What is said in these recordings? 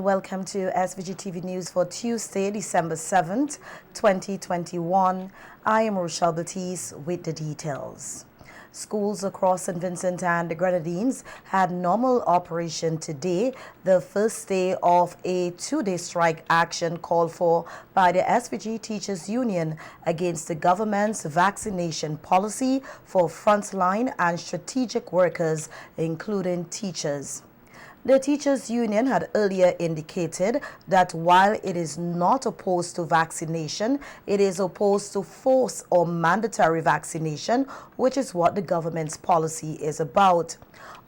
Welcome to SVGTV News for Tuesday, December 7th, 2021. I am Rochelle Batiste with the details. Schools across St. Vincent and the Grenadines had normal operation today, the first day of a two-day strike action called for by the SVG Teachers Union against the government's vaccination policy for frontline and strategic workers, including teachers. The Teachers Union had earlier indicated that while it is not opposed to vaccination, it is opposed to forced or mandatory vaccination, which is what the government's policy is about.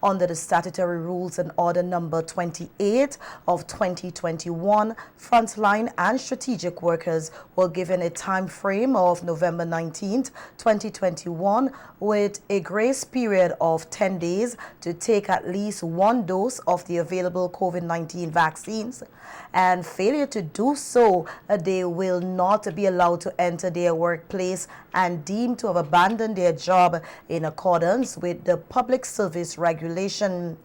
Under the statutory rules and order number 28 of 2021, frontline and strategic workers were given a time frame of November 19th, 2021, with a grace period of 10 days to take at least one dose of the available COVID-19 vaccines, and failure to do so, they will not be allowed to enter their workplace and deemed to have abandoned their job in accordance with the public service regulation.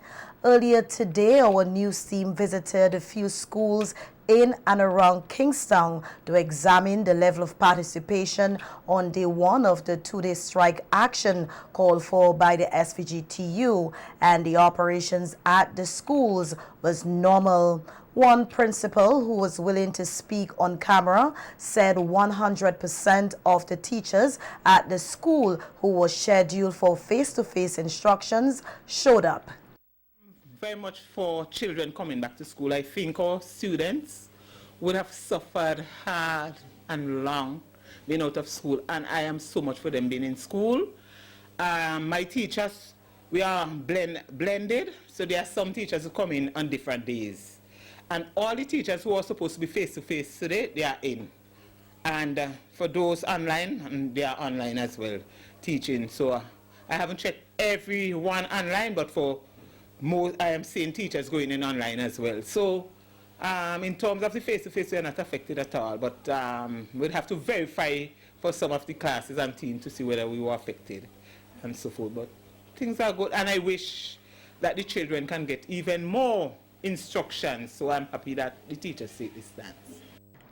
Earlier today, our news team visited a few schools in and around Kingstown to examine the level of participation on day one of the two-day strike action called for by the SVGTU, and the operations at the schools was normal. One principal who was willing to speak on camera said 100% of the teachers at the school who was scheduled for face-to-face instructions showed up. Very much for children coming back to school. I think our students would have suffered hard and long being out of school, and I am so much for them being in school. My teachers, we are blended, so there are some teachers who come in on different days. And all the teachers who are supposed to be face-to-face today, they are in. And for those online, they are online as well, teaching. So I haven't checked everyone online, but for most, I am seeing teachers going in online as well. So in terms of the face-to-face, we are not affected at all. But we'll have to verify for some of the classes and teams to see whether we were affected and so forth. But things are good, and I wish that the children can get even more instructions, so I'm happy that the teachers take this stance.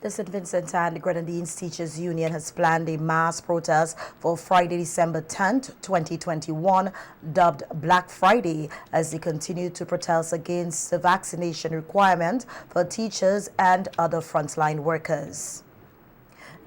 The St. Vincent and the Grenadines Teachers Union has planned a mass protest for Friday, December 10th, 2021, dubbed Black Friday, as they continue to protest against the vaccination requirement for teachers and other frontline workers.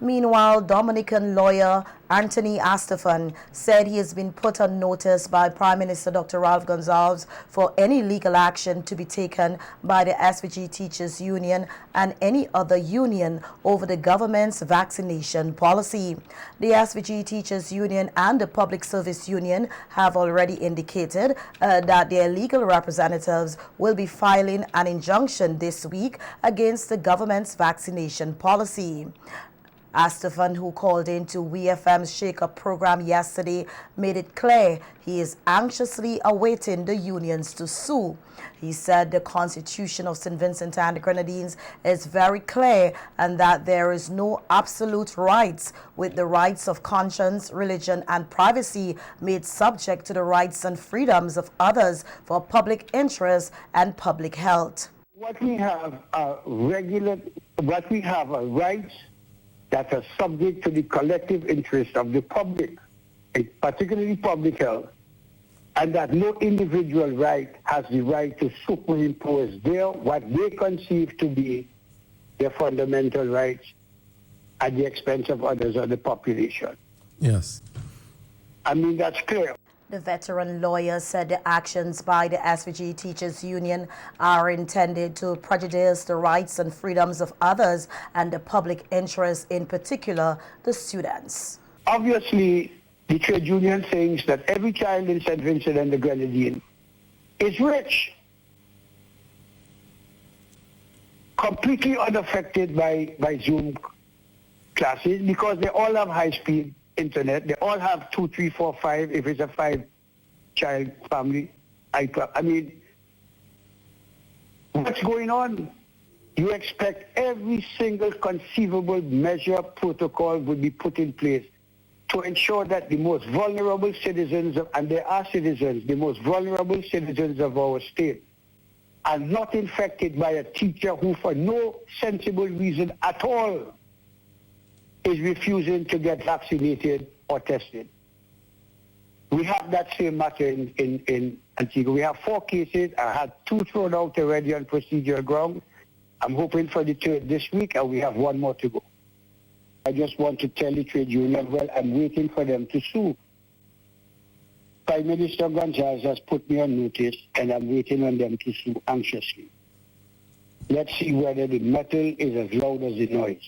Meanwhile, Dominican lawyer Anthony Astafan said he has been put on notice by Prime Minister Dr. Ralph Gonsalves for any legal action to be taken by the SVG Teachers Union and any other union over the government's vaccination policy. The SVG Teachers Union and the Public Service Union have already indicated that their legal representatives will be filing an injunction this week against the government's vaccination policy. Astafan, who called into WeFM's Shake Up program yesterday, made it clear he is anxiously awaiting the unions to sue. He said the Constitution of St. Vincent and the Grenadines is very clear and that there is no absolute rights, with the rights of conscience, religion, and privacy made subject to the rights and freedoms of others for public interest and public health. What we have are rights that are subject to the collective interest of the public, particularly public health, and that no individual right has the right to superimpose what they conceive to be their fundamental rights at the expense of others or the population. Yes. I mean, that's clear. The veteran lawyer said the actions by the SVG Teachers Union are intended to prejudice the rights and freedoms of others and the public interest, in particular the students. Obviously, the trade union thinks that every child in St. Vincent and the Grenadines is rich, completely unaffected by Zoom classes, because they all have high-speed internet. They all have 2, 3, 4, 5, if it's a 5-child family. I mean, what's going on? You expect every single conceivable measure, protocol would be put in place to ensure that the most vulnerable citizens, and there are citizens, the most vulnerable citizens of our state, are not infected by a teacher who, for no sensible reason at all, is refusing to get vaccinated or tested. We have that same matter in Antigua. We have 4 cases. I had 2 thrown out already on procedural ground. I'm hoping for the 3rd this week, and we have 1 more to go. I just want to tell the trade union, well, I'm waiting for them to sue. Prime Minister Gonzalez has put me on notice, and I'm waiting on them to sue anxiously. Let's see whether the metal is as loud as the noise.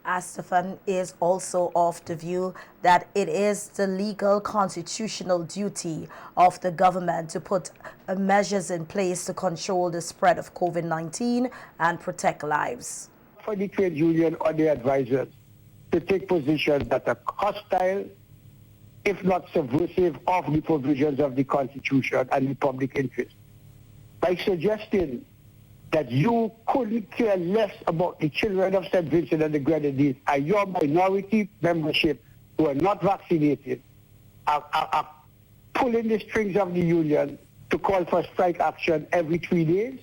Astafan is also of the view that it is the legal constitutional duty of the government to put measures in place to control the spread of COVID-19 and protect lives. For the trade union or the advisors to take positions that are hostile, if not subversive, of the provisions of the Constitution and the public interest, by suggesting that you couldn't care less about the children of St. Vincent and the Grenadines and your minority membership who are not vaccinated are pulling the strings of the union to call for strike action every 3 days.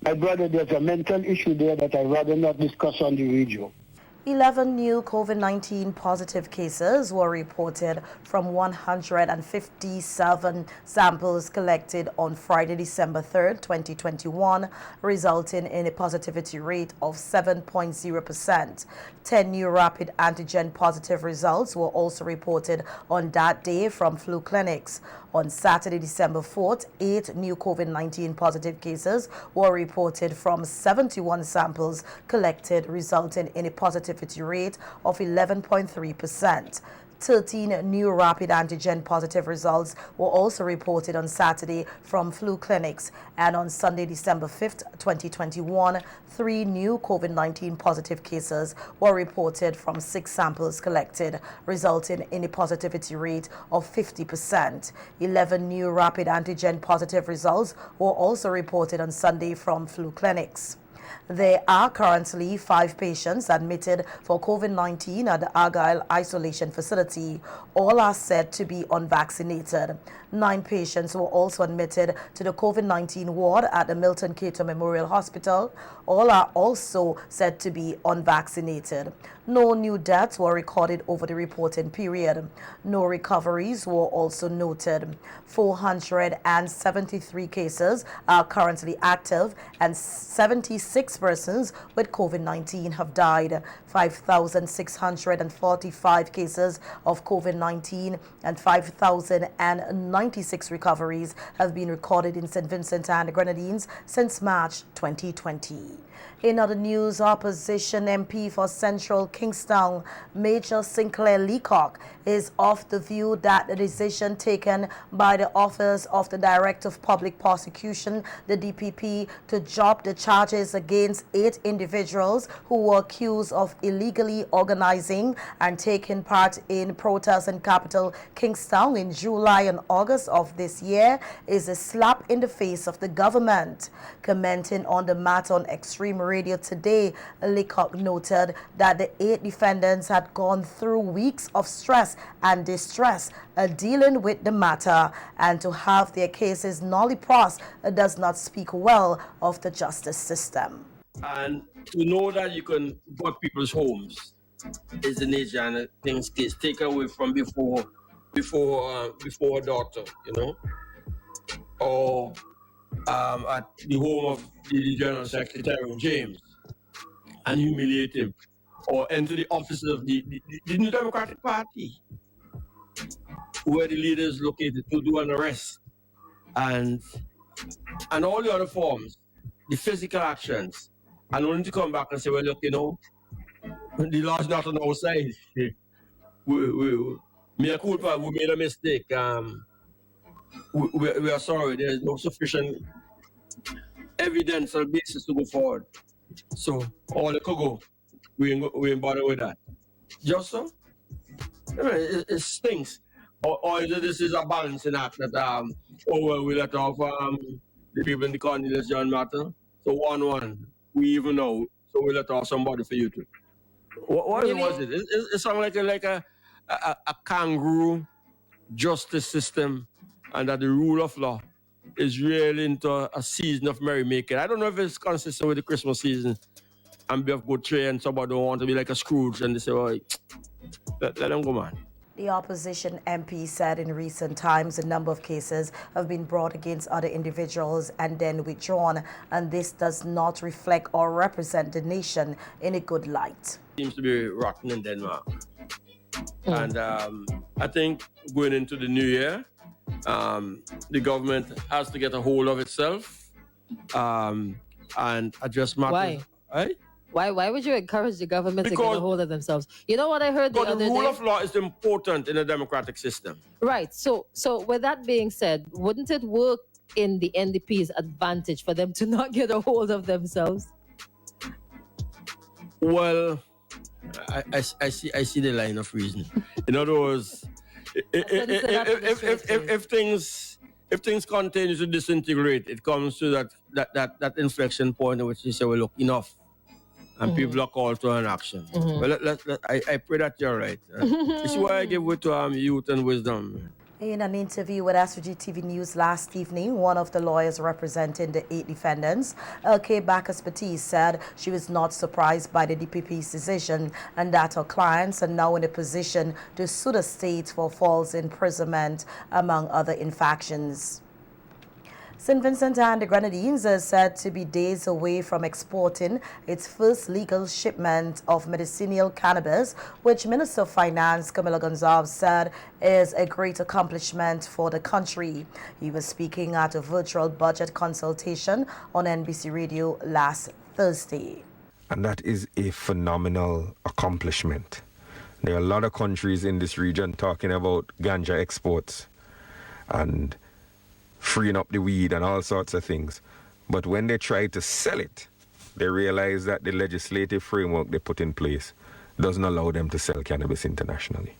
My brother, there's a mental issue there that I'd rather not discuss on the radio. 11 new COVID-19 positive cases were reported from 157 samples collected on Friday, December 3rd, 2021, resulting in a positivity rate of 7.0%. 10 new rapid antigen positive results were also reported on that day from flu clinics. On Saturday, December 4th, 8 new COVID-19 positive cases were reported from 71 samples collected, resulting in a positivity rate of 11.3%. 13 new rapid antigen positive results were also reported on Saturday from flu clinics, and on Sunday, December 5th, 2021, 3 new COVID-19 positive cases were reported from 6 samples collected, resulting in a positivity rate of 50%. 11 new rapid antigen positive results were also reported on Sunday from flu clinics. There are currently 5 patients admitted for COVID-19 at the Argyle Isolation Facility. All are said to be unvaccinated. 9 patients were also admitted to the COVID-19 ward at the Milton Cato Memorial Hospital. All are also said to be unvaccinated. No new deaths were recorded over the reporting period. No recoveries were also noted. 473 cases are currently active, and 76 persons with COVID-19 have died. 5,645 cases of COVID-19 and 5,096 recoveries have been recorded in St. Vincent and the Grenadines since March 2020. In other news, opposition MP for Central Kingstown, Major Sinclair Leacock, is of the view that the decision taken by the Office of the Director of Public Prosecution, the DPP, to drop the charges against 8 individuals who were accused of illegally organizing and taking part in protests in capital Kingstown in July and August of this year is a slap in the face of the government. Commenting on the matter on Extreme Radio today, Leacock noted that the 8 defendants had gone through weeks of stress and distress dealing with the matter, and to have their cases nolly-prossed does not speak well of the justice system. And to know that you can go to people's homes is the nature, and things take away from before a doctor, you know, or at the home of the General Secretary James and humiliate him, or enter the offices of the New Democratic Party, where the leader is located, to do an arrest, and all the other forms, the physical actions, and only to come back and say, well, look, you know, the law's not on our side. We made a mistake. We are sorry. There is no sufficient evidence or basis to go forward. So all the could go. We ain't bother with that. Just so? It stinks. Or is it, this is a balancing act that we let off the people in the Cornelius John matter? So 1-1. We even know. So we let off somebody for you too. What really? Was it? It sounds like a kangaroo justice system, and that the rule of law is really into a season of merrymaking. I don't know if it's consistent with the Christmas season and be of good cheer and somebody don't want to be like a Scrooge and they say, oh, let them go, man. The opposition MP said in recent times a number of cases have been brought against other individuals and then withdrawn, and this does not reflect or represent the nation in a good light. Seems to be rotten in Denmark. And I think going into the new year, the government has to get a hold of itself and address matters. Why? Right? Why would you encourage the government to Because- get a hold of themselves? You know what I heard the But other the rule day? of law is important in a democratic system. Right. So with that being said, wouldn't it work in the NDP's advantage for them to not get a hold of themselves? Well, I see the line of reason. In other words, if things continue to disintegrate, it comes to that inflection point in which you say, well, look, enough. And people are called to an action. Well, I pray that you're right. This is why I give way to youth and wisdom. In an interview with SVG-TV News last evening, one of the lawyers representing the 8 defendants, L.K. Bacchus-Petit, said she was not surprised by the DPP's decision and that her clients are now in a position to sue the state for false imprisonment, among other infractions. St. Vincent and the Grenadines is said to be days away from exporting its first legal shipment of medicinal cannabis, which Minister of Finance Camilo Gonzalez said is a great accomplishment for the country. He was speaking at a virtual budget consultation on NBC Radio last Thursday. And that is a phenomenal accomplishment. There are a lot of countries in this region talking about ganja exports and freeing up the weed and all sorts of things. But when they try to sell it, they realize that the legislative framework they put in place doesn't allow them to sell cannabis internationally.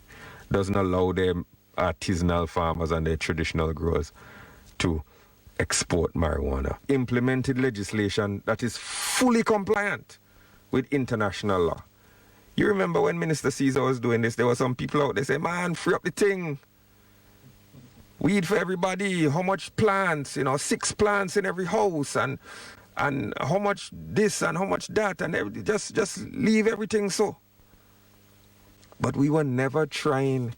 Doesn't allow their artisanal farmers and their traditional growers to export marijuana. Implemented legislation that is fully compliant with international law. You remember when Minister Caesar was doing this, there were some people out there saying, man, free up the thing. Weed for everybody, how much plants, 6 plants in every house, and how much this and how much that, and just leave everything so. But we were never trying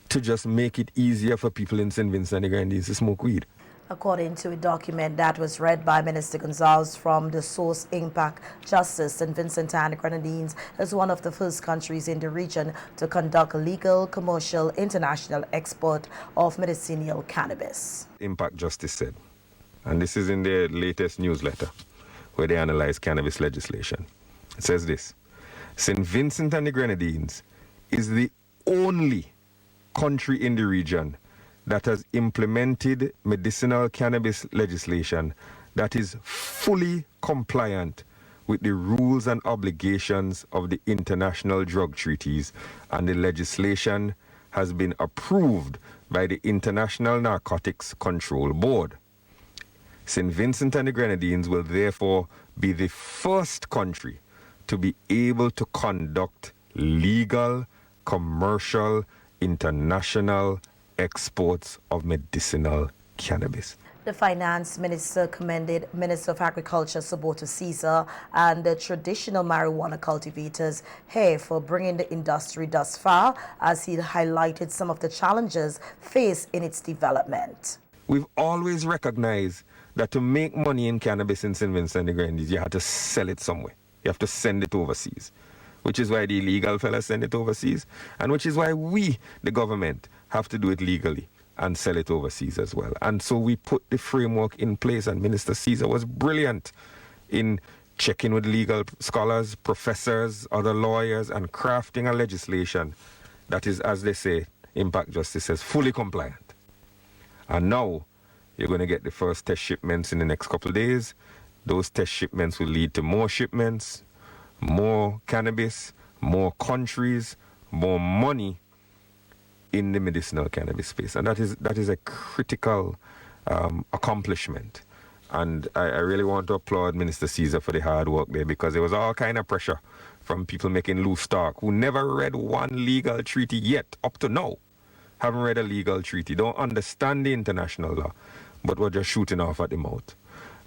to just make it easier for people in St. Vincent and the Grenadines to smoke weed. According to a document that was read by Minister Gonzalez from the source Impact Justice, St. Vincent and the Grenadines is one of the first countries in the region to conduct legal, commercial, international export of medicinal cannabis. Impact Justice said, and this is in their latest newsletter where they analyze cannabis legislation. It says this: St. Vincent and the Grenadines is the only country in the region that has implemented medicinal cannabis legislation that is fully compliant with the rules and obligations of the international drug treaties, and the legislation has been approved by the International Narcotics Control Board. St. Vincent and the Grenadines will therefore be the first country to be able to conduct legal, commercial, international exports of medicinal cannabis. The finance minister commended Minister of Agriculture Soboto Caesar and the traditional marijuana cultivators here for bringing the industry thus far, as he highlighted some of the challenges faced in its development. We've always recognized that to make money in cannabis in St. Vincent and the Grenadines, you have to sell it somewhere. You have to send it overseas, which is why the illegal fellas send it overseas, and which is why we, the government, have to do it legally and sell it overseas as well. And so we put the framework in place, and Minister Caesar was brilliant in checking with legal scholars, professors, other lawyers, and crafting a legislation that is, as they say, Impact Justice says, fully compliant. And now you're going to get the first test shipments in the next couple of days. Those test shipments will lead to more shipments, more cannabis, more countries, more money in the medicinal cannabis space. And that is a critical accomplishment. And I really want to applaud Minister Caesar for the hard work there, because there was all kind of pressure from people making loose talk who never read one legal treaty yet, up to now. Haven't read a legal treaty, don't understand the international law. but we're just shooting off at the mouth.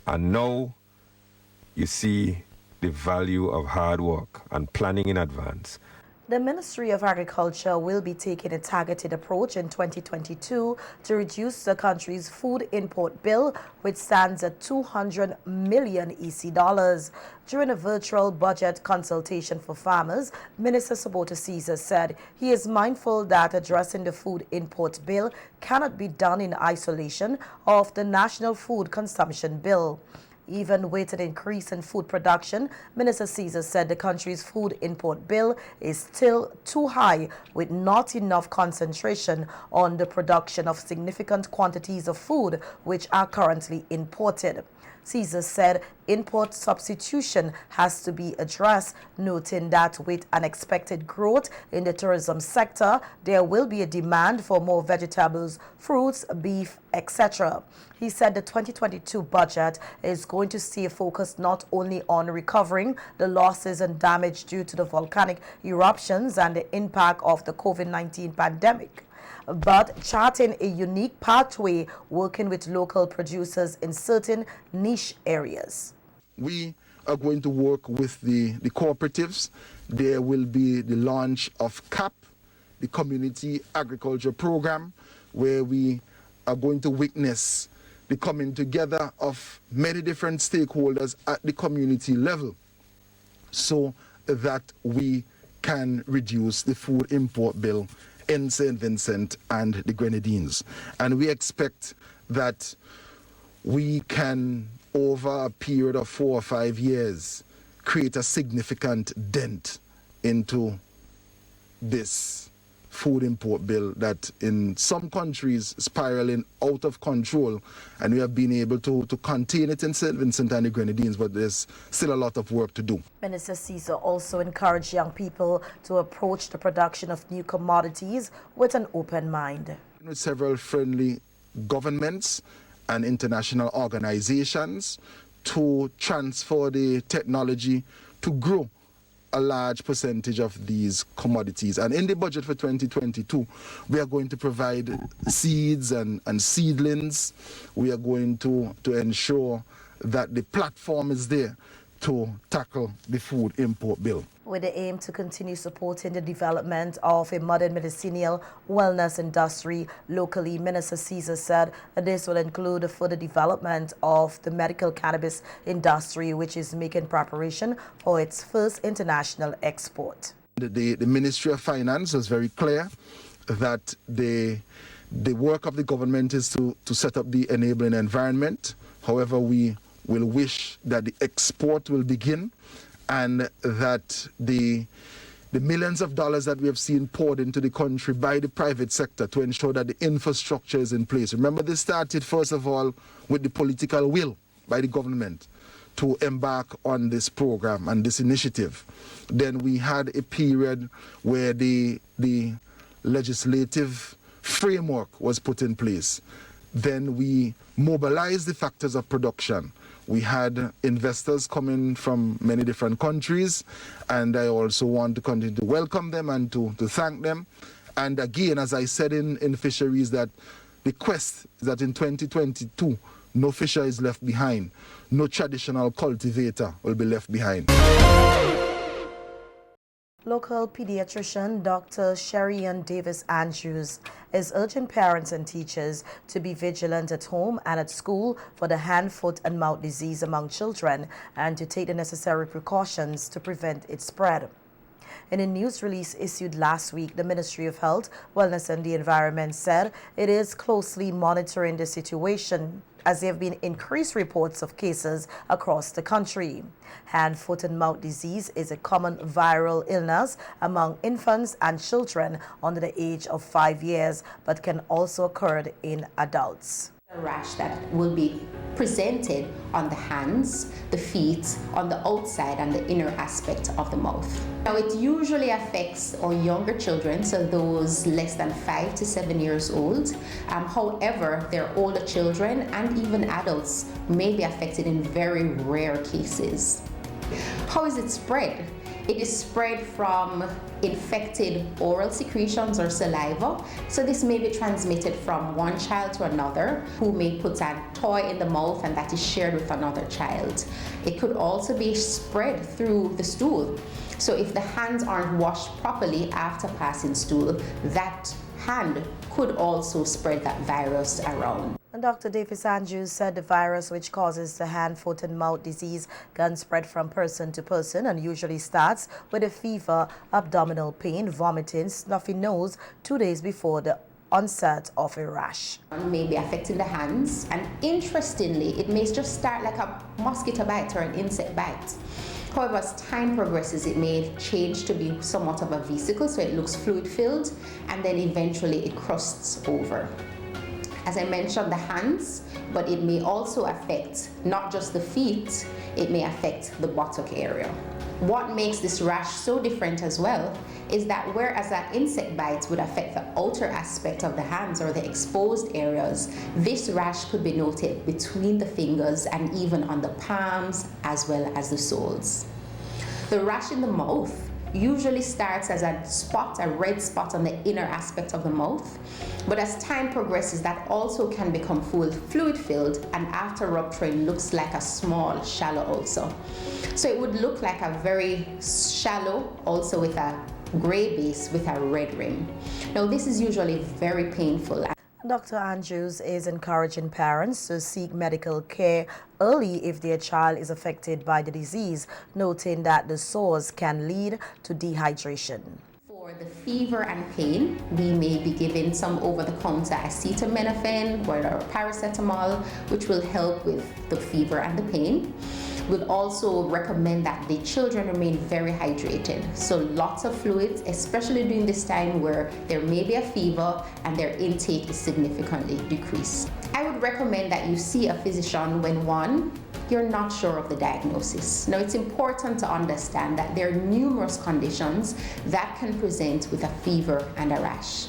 And now you see the value of hard work and planning in advance. The Ministry of Agriculture will be taking a targeted approach in 2022 to reduce the country's food import bill, which stands at $200 million EC. During a virtual budget consultation for farmers, Minister Sabota Caesar said he is mindful that addressing the food import bill cannot be done in isolation of the National Food Consumption Bill. Even with an increase in food production, Minister Caesar said the country's food import bill is still too high, with not enough concentration on the production of significant quantities of food which are currently imported. Caesar said import substitution has to be addressed, noting that with an expected growth in the tourism sector, there will be a demand for more vegetables, fruits, beef, etc. He said the 2022 budget is going to see a focus not only on recovering the losses and damage due to the volcanic eruptions and the impact of the COVID-19 pandemic, but charting a unique pathway working with local producers in certain niche areas. We are going to work with the cooperatives. There will be the launch of CAP, the Community Agriculture Program, where we are going to witness the coming together of many different stakeholders at the community level so that we can reduce the food import bill in St. Vincent and the Grenadines. And we expect that we can, over a period of 4 or 5 years, create a significant dent into this food import bill that in some countries spiraling out of control, and we have been able to contain it in St. Vincent and the Grenadines, but there's still a lot of work to do. Minister Caesar also encouraged young people to approach the production of new commodities with an open mind. With several friendly governments and international organizations to transfer the technology to grow a large percentage of these commodities. And in the budget for 2022, we are going to provide seeds and seedlings. We are going to ensure that the platform is there to tackle the food import bill. With the aim to continue supporting the development of a modern medicinal wellness industry locally, Minister Caesar said this will include the further development of the medical cannabis industry, which is making preparation for its first international export. The Ministry of Finance was very clear that the work of the government is to set up the enabling environment. However, we will wish that the export will begin and that the millions of dollars that we have seen poured into the country by the private sector to ensure that the infrastructure is in place. Remember, this started first of all with the political will by the government to embark on this program and this initiative. Then we had a period where the legislative framework was put in place. Then we mobilized the factors of production. We had investors coming from many different countries, and I also want to continue to welcome them and to thank them. And again, as I said in fisheries, that the quest is that in 2022, no fisher is left behind. No traditional cultivator will be left behind. Local pediatrician Dr. Sherry-Ann Davis Andrews is urging parents and teachers to be vigilant at home and at school for the hand, foot, and mouth disease among children and to take the necessary precautions to prevent its spread. In a news release issued last week, the Ministry of Health, Wellness and the Environment said it is closely monitoring the situation as there have been increased reports of cases across the country. Hand, foot, and mouth disease is a common viral illness among infants and children under the age of 5 years, but can also occur in adults. A rash that will be presented on the hands, the feet, on the outside and the inner aspect of the mouth. Now it usually affects our younger children, so those less than 5 to 7 years old. However, their older children and even adults may be affected in very rare cases. How is it spread? It is spread from infected oral secretions or saliva. So this may be transmitted from one child to another who may put a toy in the mouth and that is shared with another child. It could also be spread through the stool. So if the hands aren't washed properly after passing stool, that hand could also spread that virus around. And Dr. Davis Andrews said the virus which causes the hand, foot and mouth disease can spread from person to person and usually starts with a fever, abdominal pain, vomiting, snuffy nose 2 days before the onset of a rash. It may be affecting the hands, and interestingly, it may just start like a mosquito bite or an insect bite. However, as time progresses, it may change to be somewhat of a vesicle, so it looks fluid-filled, and then eventually it crusts over. As I mentioned, the hands, but it may also affect not just the feet, it may affect the buttock area. What makes this rash so different as well is that whereas that insect bite would affect the outer aspect of the hands or the exposed areas, this rash could be noted between the fingers and even on the palms as well as the soles. The rash in the mouth usually starts as a spot, a red spot on the inner aspect of the mouth. But as time progresses, that also can become fluid-filled, and after rupturing looks like a small, shallow ulcer. So it would look like a very shallow ulcer with a gray base with a red rim. Now this is usually very painful. Dr. Andrews is encouraging parents to seek medical care early if their child is affected by the disease, noting that the sores can lead to dehydration. For the fever and pain, we may be given some over-the-counter acetaminophen or paracetamol, which will help with the fever and the pain. We'll also recommend that the children remain very hydrated. So lots of fluids, especially during this time where there may be a fever and their intake is significantly decreased. I would recommend that you see a physician when, one, you're not sure of the diagnosis. Now, it's important to understand that there are numerous conditions that can present with a fever and a rash.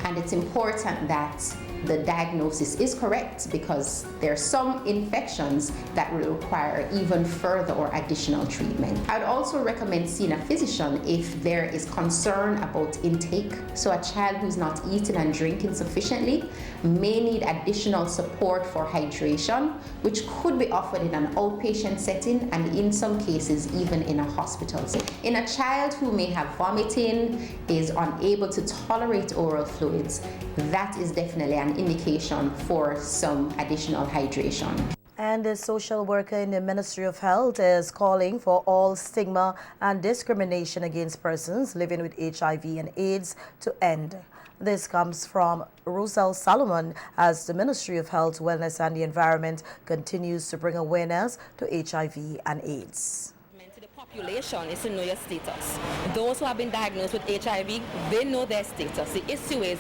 And it's important that the diagnosis is correct because there are some infections that will require even further or additional treatment. I would also recommend seeing a physician if there is concern about intake. So a child who's not eating and drinking sufficiently may need additional support for hydration, which could be offered in an outpatient setting and in some cases even in a hospital setting. In a child who may have vomiting, is unable to tolerate oral fluids, that is definitely an indication for some additional hydration. And a social worker in the Ministry of Health is calling for all stigma and discrimination against persons living with HIV and AIDS to end. This comes from Roselle Solomon as the Ministry of Health, Wellness and the Environment continues to bring awareness to HIV and AIDS. Population is to know your status. Those who have been diagnosed with HIV, they know their status. The issue is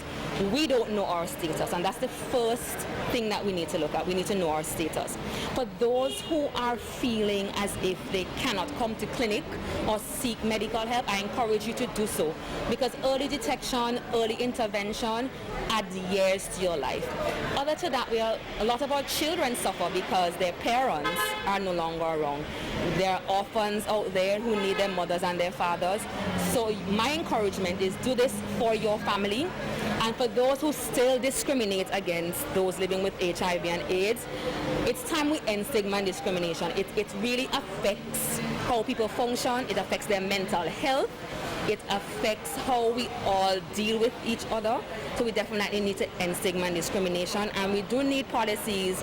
we don't know our status, and that's the first thing that we need to look at. We need to know our status. For those who are feeling as if they cannot come to clinic or seek medical help, I encourage you to do so, because early detection, early intervention adds years to your life. Other to that, a lot of our children suffer because their parents are no longer around. There are orphans out there who need their mothers and their fathers. So my encouragement is do this for your family. And for those who still discriminate against those living with HIV and AIDS, it's time we end stigma and discrimination. It really affects how people function. It affects their mental health. It affects how we all deal with each other. So we definitely need to end stigma and discrimination. And we do need policies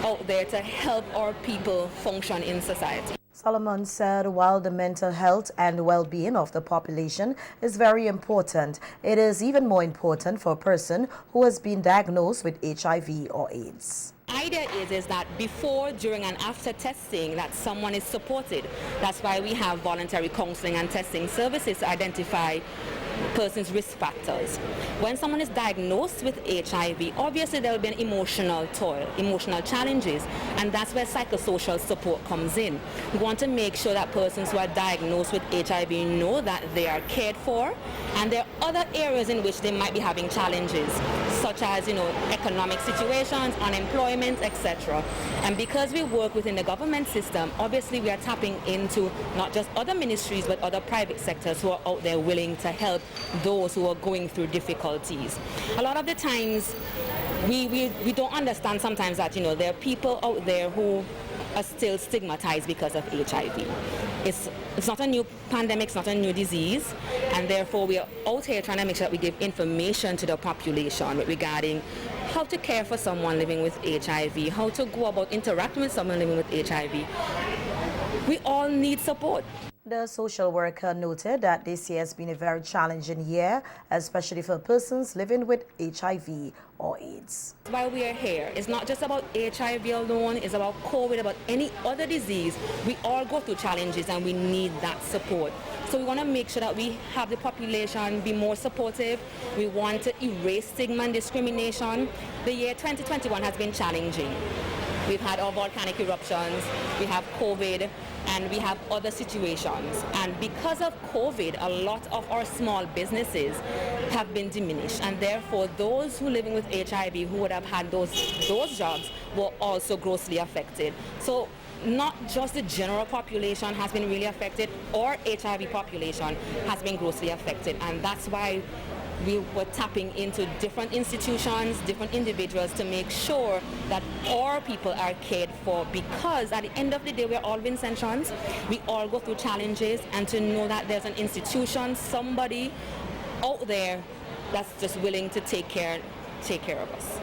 out there to help our people function in society. Solomon said while the mental health and well-being of the population is very important, it is even more important for a person who has been diagnosed with HIV or AIDS. Idea is that before, during, and after testing that someone is supported. That's why we have voluntary counseling and testing services to identify person's risk factors. When someone is diagnosed with HIV, obviously there will be an emotional toil, emotional challenges, and that's where psychosocial support comes in. We want to make sure that persons who are diagnosed with HIV know that they are cared for, and there are other areas in which they might be having challenges, such as economic situations, unemployment, employment, etc. And because we work within the government system, obviously we are tapping into not just other ministries but other private sectors who are out there willing to help those who are going through difficulties. A lot of the times we don't understand sometimes that, you know, there are people out there who are still stigmatized because of HIV. It's not a new pandemic, it's not a new disease, and therefore we are out here trying to make sure that we give information to the population regarding how to care for someone living with HIV, how to go about interacting with someone living with HIV. We all need support. The social worker noted that this year has been a very challenging year, especially for persons living with HIV or AIDS. While we are here, it's not just about HIV alone, it's about COVID, about any other disease. We all go through challenges and we need that support. So we want to make sure that we have the population be more supportive. We want to erase stigma and discrimination. The year 2021 has been challenging. We've had our volcanic eruptions, we have COVID, and we have other situations. And because of COVID, a lot of our small businesses have been diminished. And therefore, those who are living with HIV who would have had those jobs were also grossly affected. So not just the general population has been really affected, our HIV population has been grossly affected. And that's why we were tapping into different institutions, different individuals to make sure that our people are cared for, because at the end of the day, we're all Vincentians. We all go through challenges, and to know that there's an institution, somebody out there that's just willing to take care of us.